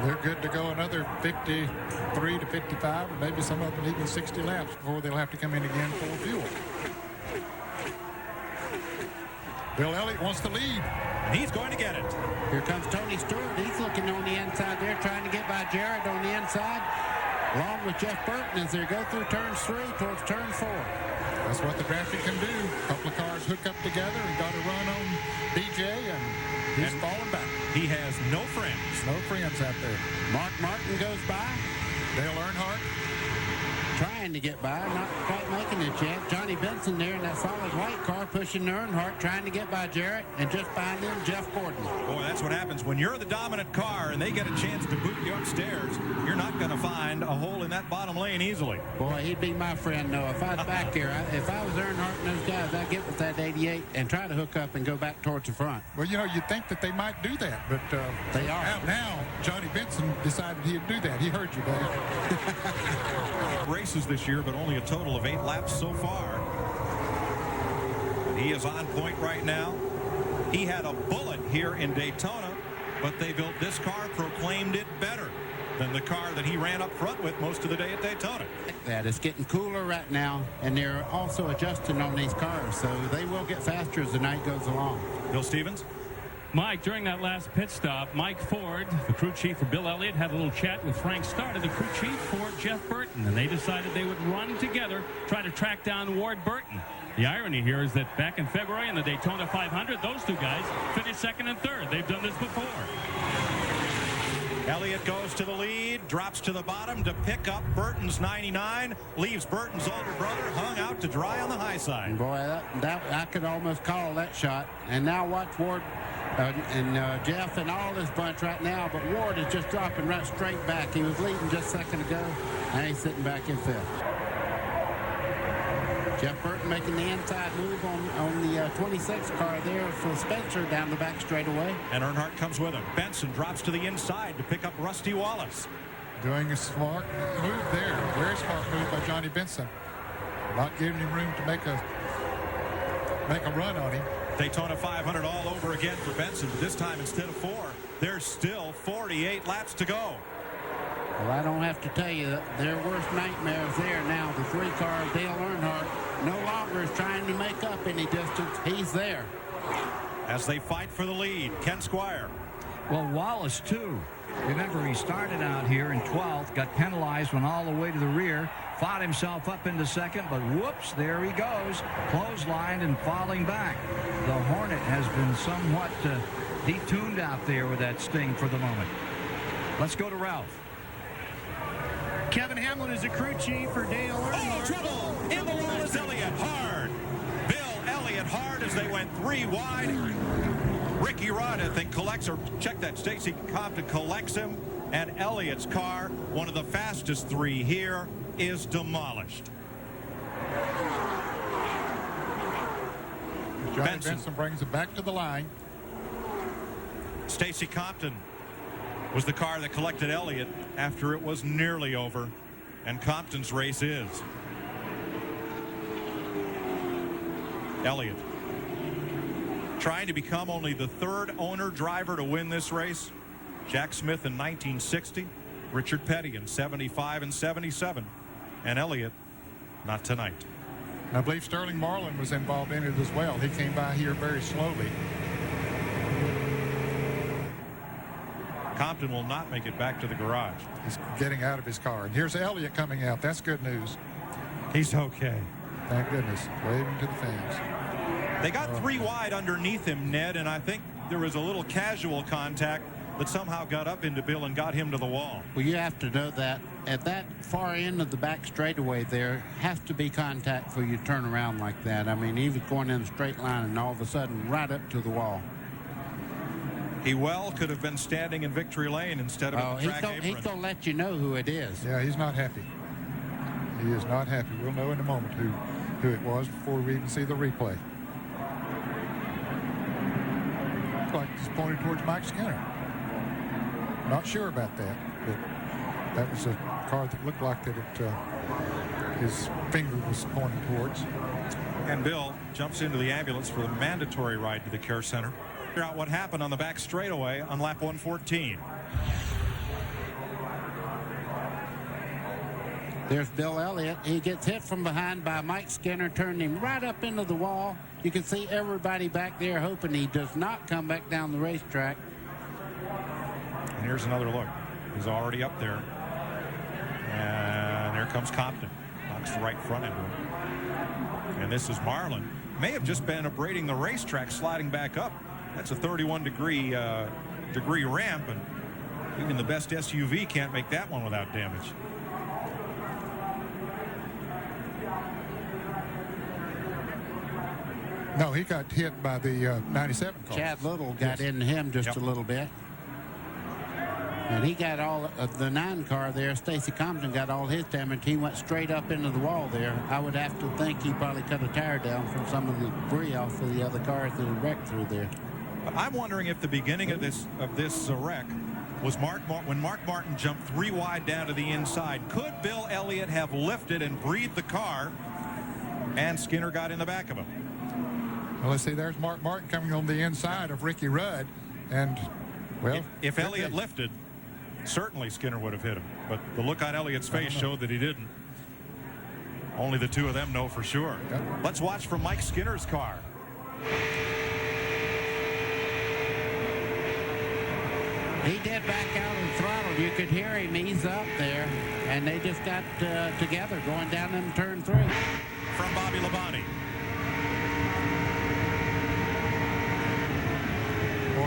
They're good to go another 53 to 55, or maybe some of them even 60 laps before they'll have to come in again for fuel. Bill Elliott wants the lead. He's going to get it. Here comes Tony Stewart. He's looking on the inside there, trying to get by Jarrett on the inside, along with Jeff Burton as they go through turns 3 towards turn 4. That's what the graphic can do. A couple of cars hook up together and got a run on BJ, and he's falling back. He has no friends. No friends out there. Mark Martin goes by. Dale Earnhardt Trying to get by, not quite making it yet. Johnny Benson there in that solid white car pushing Earnhardt, trying to get by Jarrett, and just behind him, Jeff Gordon. Boy, that's what happens when you're the dominant car and they get a chance to boot you upstairs. You're not going to find a hole in that bottom lane easily. Boy, he'd be my friend, though. If I was back here, if I was Earnhardt and those guys, I'd get with that 88 and try to hook up and go back towards the front. Well, you know, you'd think that they might do that, but they are. Now, Johnny Benson decided he'd do that. He heard you, buddy. Races this year, but only a total of 8 laps so far. He is on point right now. He had a bullet here in Daytona, but they built this car, proclaimed it better than the car that he ran up front with most of the day at Daytona. That it's getting cooler right now, and they're also adjusting on these cars, so they will get faster as the night goes along. Bill Stevens. Mike, during that last pit stop, Mike Ford, the crew chief for Bill Elliott, had a little chat with Frank Starr, the crew chief for Jeff Burton, and they decided they would run together, try to track down Ward Burton. The irony here is that back in February in the Daytona 500, those two guys finished second and third. They've done this before. Elliott goes to the lead, drops to the bottom to pick up Burton's 99, leaves Burton's older brother hung out to dry on the high side. Boy, that I could almost call that shot. And now watch Ward and Jeff and all this bunch right now, but Ward is just dropping right straight back. He was leading just a second ago, and he's sitting back in fifth. Jeff Burton making the inside move on the 26 car there for Spencer down the back straightaway. And Earnhardt comes with him. Benson drops to the inside to pick up Rusty Wallace. Doing a smart move there. Very smart move by Johnny Benson. Not giving him room to make a run on him. Daytona 500 all over again for Benson, but this time instead of 4, there's still 48 laps to go. Well, I don't have to tell you, their worst nightmares there now. The 3-car of Dale Earnhardt no longer is trying to make up any distance. He's there. As they fight for the lead, Ken Squire. Well, Wallace, too. Remember, he started out here in 12th, got penalized, went all the way to the rear, fought himself up into second, but whoops, there he goes, clotheslined and falling back. The Hornet has been somewhat detuned out there with that Sting for the moment. Let's go to Ralph. Kevin Hamlin is the crew chief for Dale Earnhardt. Oh, trouble! In the wall is Elliott, hard. Bill Elliott hard as they went 3 wide. Ricky Rudd, I think, collects, or check that, Stacy Compton collects him, and Elliott's car, one of the fastest 3 here, is demolished. Johnny Benson brings it back to the line. Stacy Compton was the car that collected Elliott after it was nearly over, and Compton's race is. Elliott trying to become only the 3rd owner driver to win this race. Jack Smith in 1960, Richard Petty in 75 and 77, and Elliott not tonight. I believe Sterling Marlin was involved in it as well. He came by here very slowly. Compton will not make it back to the garage. He's getting out of his car. And here's Elliott coming out. That's good news. He's okay. Thank goodness. Waving to the fans. They got 3 wide underneath him, Ned, and I think there was a little casual contact that somehow got up into Bill and got him to the wall. Well, you have to know that at that far end of the back straightaway there has to be contact for you to turn around like that. I mean, he was going in a straight line and all of a sudden right up to the wall. He well could have been standing in victory lane instead of at the track apron. He's going to let you know who it is. Yeah, he's not happy. He is not happy. We'll know in a moment who it was before we even see the replay. Looks like he's pointed towards Mike Skinner. Not sure about that, but that was a car that looked like that his finger was pointing towards. And Bill jumps into the ambulance for the mandatory ride to the care center. Figure out what happened on the back straightaway on lap 114. There's Bill Elliott. He gets hit from behind by Mike Skinner, turned him right up into the wall. You can see everybody back there hoping he does not come back down the racetrack. And here's another look. He's already up there. And there comes Compton. Knocks the right front into him. And this is Marlin. May have just been abrading the racetrack, sliding back up. That's a 31-degree ramp, and even the best SUV can't make that one without damage. No, he got hit by the 97 car. Chad Little got into him just a little bit. And he got all of the 9 car there. Stacy Compton got all his damage. He went straight up into the wall there. I would have to think he probably cut a tire down from some of the debris off of the other cars that had wrecked through there. I'm wondering if the beginning of this wreck was when Mark Martin jumped 3 wide down to the inside. Could Bill Elliott have lifted and breathed the car, and Skinner got in the back of him? Well, let's see. There's Mark Martin coming on the inside of Ricky Rudd, and well, if Elliott lifted, certainly Skinner would have hit him. But the look on Elliott's face showed that he didn't. Only the two of them know for sure. Yep. Let's watch from Mike Skinner's car. He did back out of the throttle. You could hear him ease up there, and they just got together going down in turn 3. From Bobby Labonte.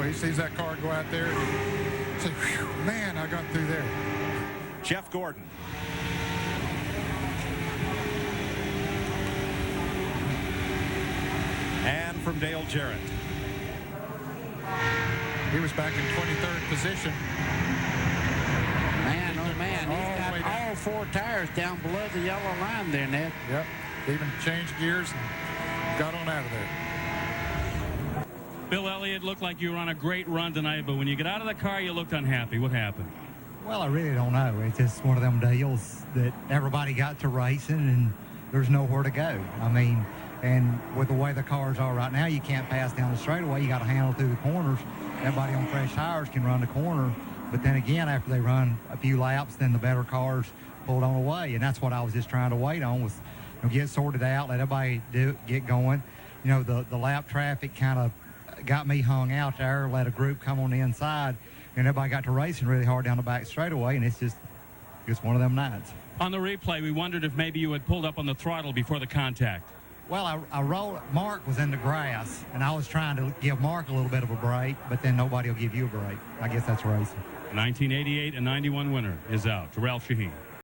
boy, he sees that car go out there and says, man, I got through there. Jeff Gordon. And from Dale Jarrett. He was back in 23rd position. Man, oh man, he's got all 4 tires down below the yellow line there, Ned. Yep, even changed gears and got on out of there. Bill Elliott, looked like you were on a great run tonight, but when you get out of the car, you looked unhappy. What happened? Well, I really don't know. It's just one of them deals that everybody got to racing and there's nowhere to go. I mean, and with the way the cars are right now, you can't pass down the straightaway. You got to handle through the corners. Everybody on fresh tires can run the corner. But then again, after they run a few laps, then the better cars pulled on away. And that's what I was just trying to wait on was, you know, get sorted out, let everybody get going. You know, the lap traffic kind of got me hung out there, let a group come on the inside, and everybody got to racing really hard down the back straightaway, and it's just one of them nights. On the replay, we wondered if maybe you had pulled up on the throttle before the contact. Well, I rolled. Mark was in the grass, and I was trying to give Mark a little bit of a break, but then nobody will give you a break. I guess that's racing. 1988 and 91 winner is out. Terrell Shaheen.